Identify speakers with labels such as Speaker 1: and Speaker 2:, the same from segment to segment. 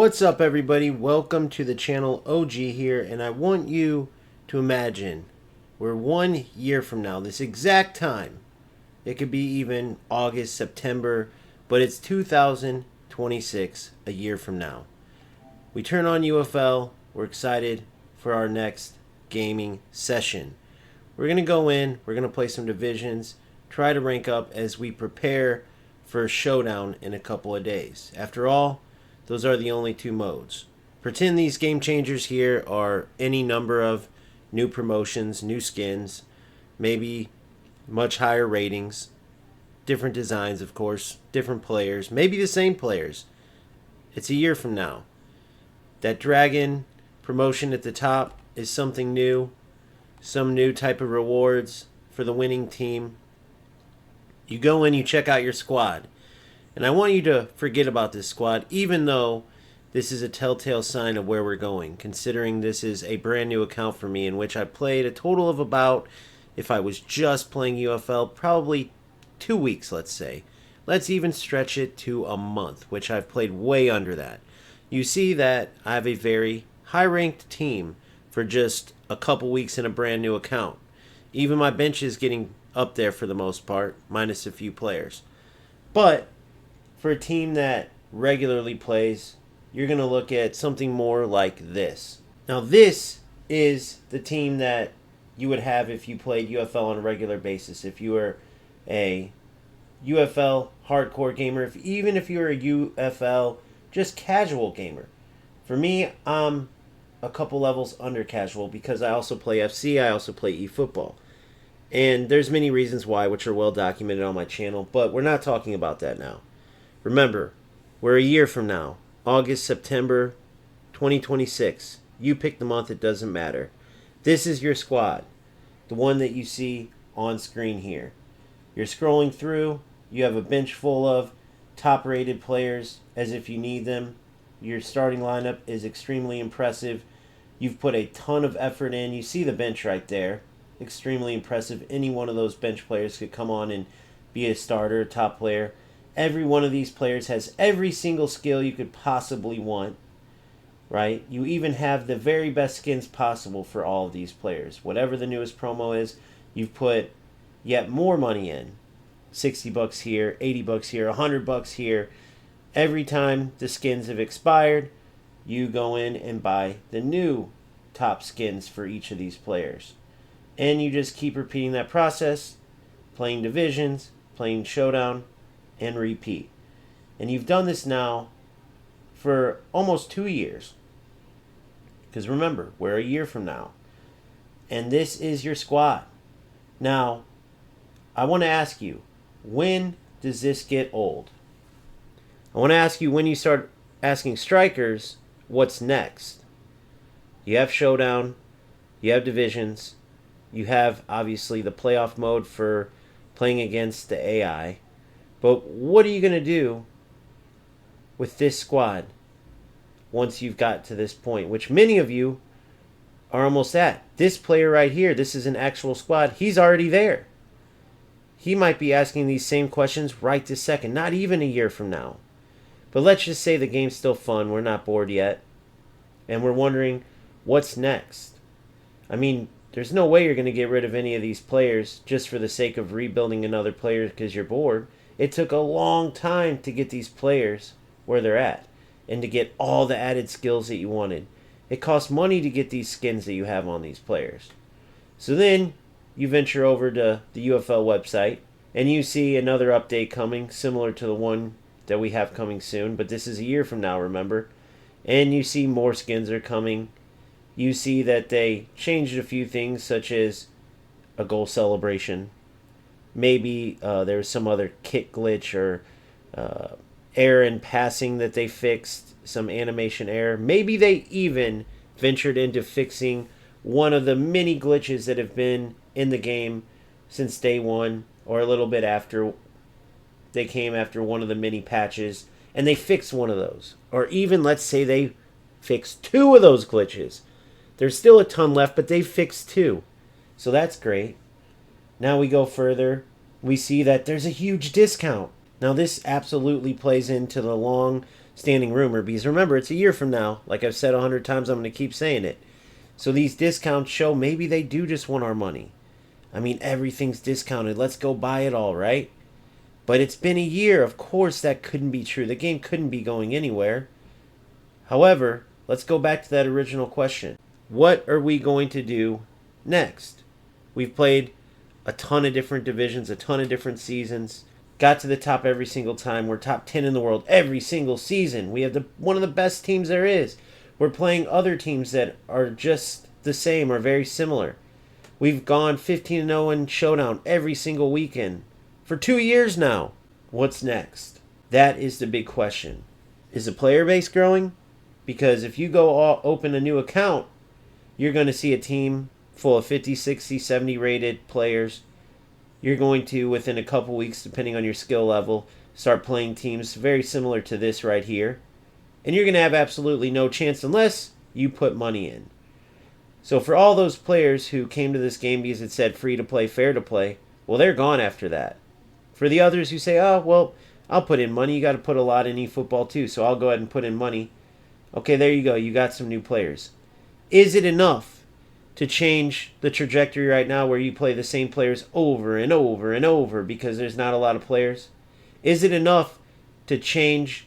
Speaker 1: What's up, everybody? Welcome to the channel. OG here, and I want you to imagine we're 1 year from now, this exact time. It could be even August, September, but it's 2026, a year from now. We turn on UFL. We're excited for our next gaming session. We're going to go in, we're going to play some divisions, try to rank up as we prepare for a showdown in a couple of days. After all, those are the only two modes. Pretend these game changers here are any number of new promotions, new skins, maybe much higher ratings, different designs, of course, different players, maybe the same players. It's a year from now. That dragon promotion at the top is something new, some new type of rewards for the winning team. You go in, you check out your squad. And I want you to forget about this squad, even though this is a telltale sign of where we're going, considering this is a brand new account for me in which I played a total of about, if I was just playing UFL, probably 2 weeks, let's say. Let's even stretch it to a month, which I've played way under that. You see that I have a very high-ranked team for just a couple weeks in a brand new account. Even my bench is getting up there for the most part, minus a few players. But for a team that regularly plays, you're going to look at something more like this. Now, this is the team that you would have if you played UFL on a regular basis. If you were a UFL hardcore gamer, even if you were a UFL just casual gamer. For me, I'm a couple levels under casual because I also play FC, I also play eFootball. And there's many reasons why, which are well documented on my channel, but we're not talking about that now. Remember, we're a year from now, August, September 2026. You pick the month, it doesn't matter. This is your squad, the one that you see on screen here. You're scrolling through, you have a bench full of top-rated players as if you need them. Your starting lineup is extremely impressive. You've put a ton of effort in. You see the bench right there. Extremely impressive. Any one of those bench players could come on and be a starter, top player. Every one of these players has every single skill you could possibly want, right? You even have the very best skins possible for all of these players. Whatever the newest promo is, you've put yet more money in. 60 bucks here, 80 bucks here, 100 bucks here. Every time the skins have expired, you go in and buy the new top skins for each of these players. And you just keep repeating that process, playing divisions, playing showdown, and repeat. And you've done this now for almost 2 years. Because remember, we're a year from now. And this is your squad. Now, I want to ask you, when does this get old? I want to ask you when you start asking strikers, what's next? You have showdown, you have divisions, you have obviously the playoff mode for playing against the AI. But what are you going to do with this squad once you've got to this point, which many of you are almost at? This player right here, this is an actual squad. He's already there. He might be asking these same questions right this second, not even a year from now. But let's just say the game's still fun. We're not bored yet. And we're wondering, what's next? I mean, there's no way you're going to get rid of any of these players just for the sake of rebuilding another player because you're bored. It took a long time to get these players where they're at and to get all the added skills that you wanted. It costs money to get these skins that you have on these players. So then you venture over to the UFL website and you see another update coming similar to the one that we have coming soon, but this is a year from now, remember? And you see more skins are coming. You see that they changed a few things such as a goal celebration. Maybe there's some other kick glitch or error in passing that they fixed, some animation error. Maybe they even ventured into fixing one of the many glitches that have been in the game since day one or a little bit after they came after one of the mini patches, and they fixed one of those. Or even, let's say, they fixed 2 of those glitches. There's still a ton left, but they fixed 2. So that's great. Now we go further. We see that there's a huge discount. Now this absolutely plays into the long standing rumor, because remember, it's a year from now. Like I've said 100 times, I'm going to keep saying it. So these discounts show maybe they do just want our money. I mean, everything's discounted. Let's go buy it all, right? But it's been a year. Of course, that couldn't be true. The game couldn't be going anywhere. However, let's go back to that original question. What are we going to do next? We've played a ton of different divisions, a ton of different seasons. Got to the top every single time. We're top 10 in the world every single season. We have one of the best teams there is. We're playing other teams that are just the same or very similar. We've gone 15-0 in Showdown every single weekend for 2 years now. What's next? That is the big question. Is the player base growing? Because if you go open a new account, you're going to see a team full of 50, 60, 70 rated players. You're going to, within a couple weeks, depending on your skill level, start playing teams very similar to this right here. And you're going to have absolutely no chance unless you put money in. So for all those players who came to this game because it said free to play, fair to play, well, they're gone after that. For the others who say, oh, well, I'll put in money. You got to put a lot in eFootball too, so I'll go ahead and put in money. Okay, there you go. You got some new players. Is it enough to change the trajectory right now where you play the same players over and over and over because there's not a lot of players? Is it enough to change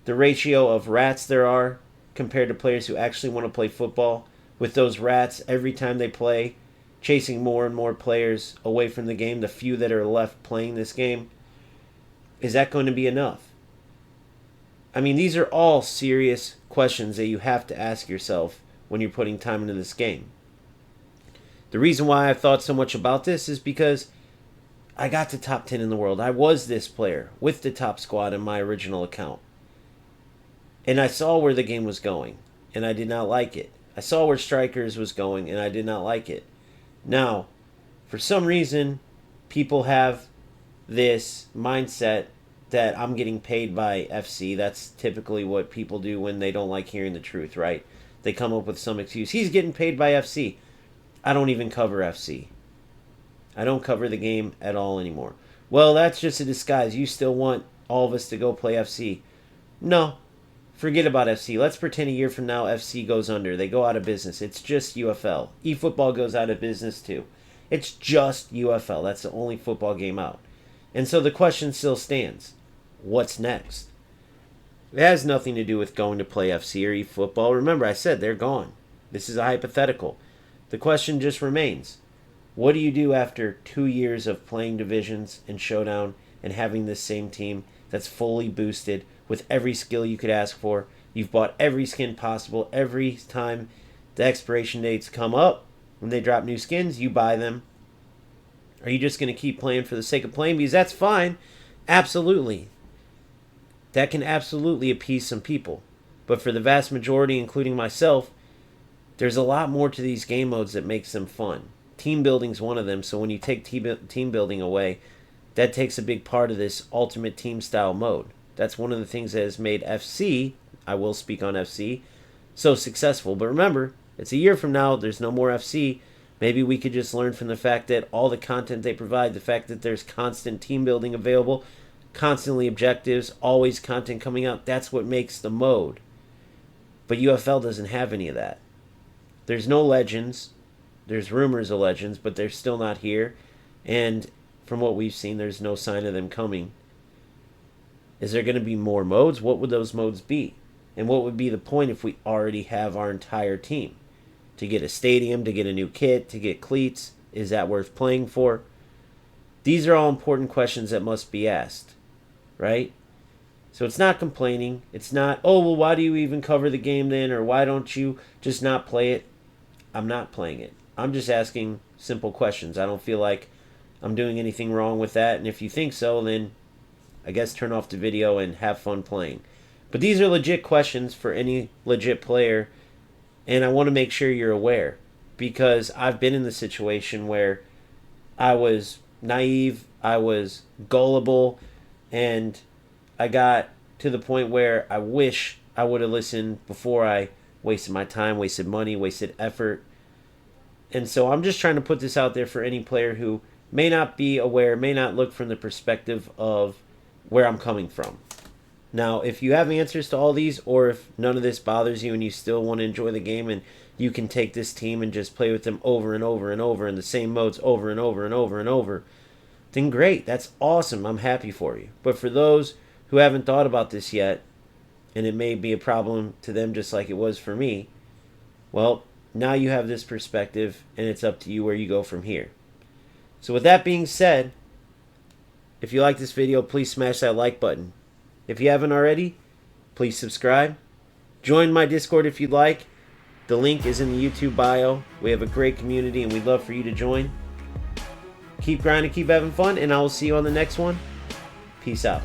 Speaker 1: the ratio of rats there are compared to players who actually want to play football, with those rats every time they play chasing more and more players away from the game, the few that are left playing this game? Is that going to be enough? I mean, these are all serious questions that you have to ask yourself when you're putting time into this game. The reason why I've thought so much about this is because I got to top 10 in the world. I was this player with the top squad in my original account. And I saw where the game was going, and I did not like it. I saw where Strikers was going, and I did not like it. Now, for some reason, people have this mindset that I'm getting paid by FC. That's typically what people do when they don't like hearing the truth, right? They come up with some excuse. He's getting paid by FC. I don't even cover FC. I don't cover the game at all anymore. Well, that's just a disguise. You still want all of us to go play FC. No, forget about FC. Let's pretend a year from now FC goes under. They go out of business. It's just UFL. eFootball goes out of business too. It's just UFL. That's the only football game out. And so the question still stands. What's next? It has nothing to do with going to play FC or eFootball. Remember, I said they're gone. This is a hypothetical. The question just remains. What do you do after 2 years of playing divisions and Showdown and having this same team that's fully boosted with every skill you could ask for? You've bought every skin possible. Every time the expiration dates come up, when they drop new skins, you buy them. Are you just going to keep playing for the sake of playing? Because that's fine. Absolutely. That can absolutely appease some people. But for the vast majority, including myself, there's a lot more to these game modes that makes them fun. Team building's one of them, so when you take team building away, that takes a big part of this ultimate team style mode. That's one of the things that has made FC, I will speak on FC, so successful. But remember, it's a year from now, there's no more FC. Maybe we could just learn from the fact that all the content they provide, the fact that there's constant team building available, constantly objectives, always content coming out, that's what makes the mode. But UFL doesn't have any of that. There's no legends. There's rumors of legends, but they're still not here. And from what we've seen, there's no sign of them coming. Is there going to be more modes? What would those modes be? And what would be the point if we already have our entire team? To get a stadium, to get a new kit, to get cleats, is that worth playing for? These are all important questions that must be asked, right? So it's not complaining. It's not, oh, well, why do you even cover the game then? Or why don't you just not play it? I'm not playing it. I'm just asking simple questions. I don't feel like I'm doing anything wrong with that. And if you think so, then I guess turn off the video and have fun playing. But these are legit questions for any legit player. And I want to make sure you're aware. Because I've been in the situation where I was naive, I was gullible, and I got to the point where I wish I would have listened before I wasted my time, wasted money, wasted effort. And so I'm just trying to put this out there for any player who may not be aware, may not look from the perspective of where I'm coming from. Now, if you have answers to all these, or if none of this bothers you and you still want to enjoy the game and you can take this team and just play with them over and over and over in the same modes over and over and over and over, then great. That's awesome. I'm happy for you. But for those who haven't thought about this yet, and it may be a problem to them just like it was for me, well, now you have this perspective, and it's up to you where you go from here. So with that being said, if you like this video, please smash that like button. If you haven't already, please subscribe. Join my Discord if you'd like. The link is in the YouTube bio. We have a great community, and we'd love for you to join. Keep grinding, keep having fun, and I will see you on the next one. Peace out.